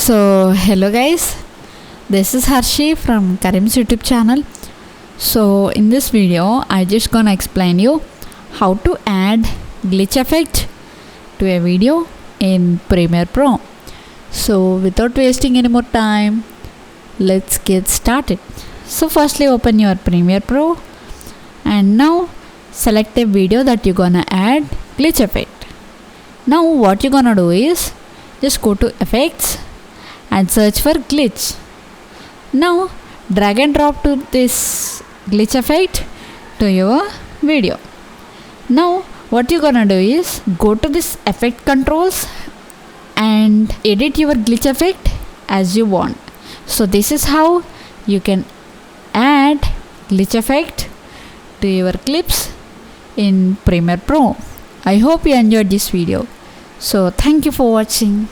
So hello guys, this is Harshi from Karim's YouTube channel. So in this video I just gonna explain you how to add glitch effect to a video in Premiere Pro. So without wasting any more time, let's get started. So firstly open your Premiere Pro and now select a video that you're gonna add glitch effect. Now what you're gonna do is just go to effects and search for glitch. Now drag and drop to this glitch effect to your video. Now what you're gonna do is go to this effect controls and edit your glitch effect as you want. So this is how you can add glitch effect to your clips in Premiere Pro. I hope you enjoyed this video. So thank you for watching.